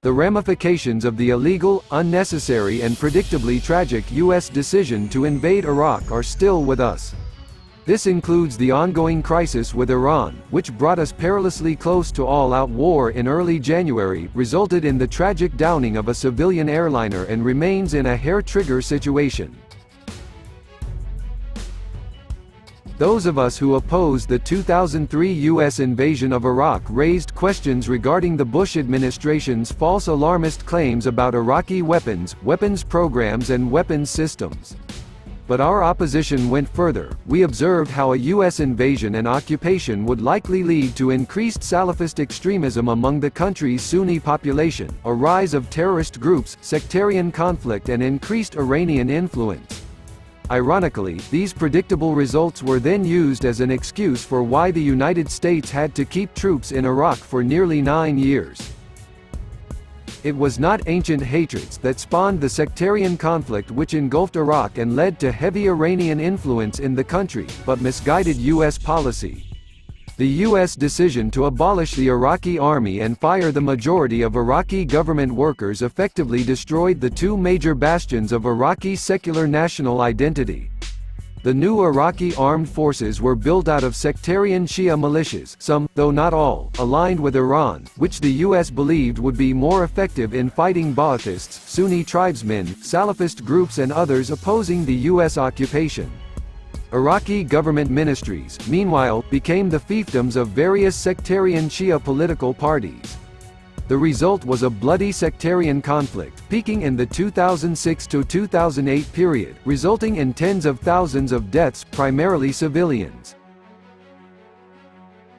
The ramifications of the illegal, unnecessary and predictably tragic U.S. decision to invade Iraq are still with us. This includes the ongoing crisis with Iran, which brought us perilously close to all-out war in early January, resulted in the tragic downing of a civilian airliner and remains in a hair-trigger situation. Those of us who opposed the 2003 U.S. invasion of Iraq raised questions regarding the Bush administration's false alarmist claims about Iraqi weapons programs and weapons systems. But our opposition went further. We observed how a U.S. invasion and occupation would likely lead to increased Salafist extremism among the country's Sunni population, a rise of terrorist groups, sectarian conflict and increased Iranian influence. Ironically, these predictable results were then used as an excuse for why the United States had to keep troops in Iraq for nearly 9 years. It was not ancient hatreds that spawned the sectarian conflict which engulfed Iraq and led to heavy Iranian influence in the country, but misguided U.S. policy. The U.S. decision to abolish the Iraqi army and fire the majority of Iraqi government workers effectively destroyed the two major bastions of Iraqi secular national identity. The new Iraqi armed forces were built out of sectarian Shia militias, some, though not all, aligned with Iran, which the U.S. believed would be more effective in fighting Ba'athists, Sunni tribesmen, Salafist groups and others opposing the U.S. occupation. Iraqi government ministries, meanwhile, became the fiefdoms of various sectarian Shia political parties. The result was a bloody sectarian conflict, peaking in the 2006 to 2008 period, resulting in tens of thousands of deaths, primarily civilians.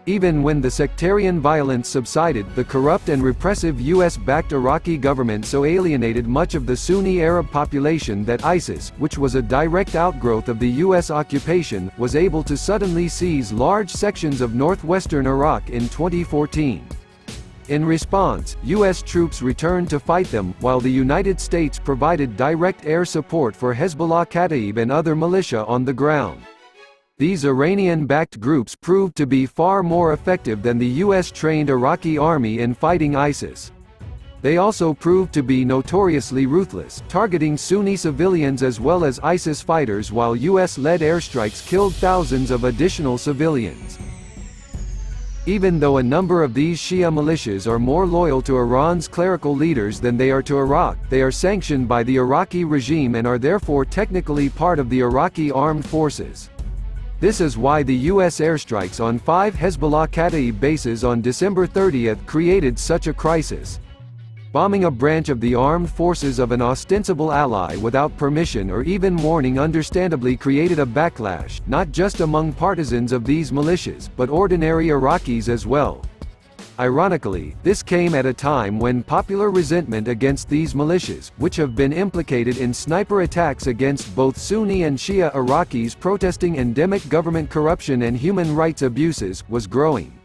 Even when the sectarian violence subsided, the corrupt and repressive US-backed Iraqi government so alienated much of the Sunni Arab population that ISIS, which was a direct outgrowth of the US occupation, was able to suddenly seize large sections of northwestern Iraq in 2014. In response, US troops returned to fight them, while the United States provided direct air support for Hezbollah Kataib and other militia on the ground. These Iranian-backed groups proved to be far more effective than the US-trained Iraqi army in fighting ISIS. They also proved to be notoriously ruthless, targeting Sunni civilians as well as ISIS fighters, while US-led airstrikes killed thousands of additional civilians. Even though a number of these Shia militias are more loyal to Iran's clerical leaders than they are to Iraq, they are sanctioned by the Iraqi regime and are therefore technically part of the Iraqi armed forces. This is why the U.S. airstrikes on 5 Hezbollah Kataib bases on December 30 created such a crisis. Bombing a branch of the armed forces of an ostensible ally without permission or even warning understandably created a backlash, not just among partisans of these militias, but ordinary Iraqis as well. Ironically, this came at a time when popular resentment against these militias, which have been implicated in sniper attacks against both Sunni and Shia Iraqis protesting endemic government corruption and human rights abuses, was growing.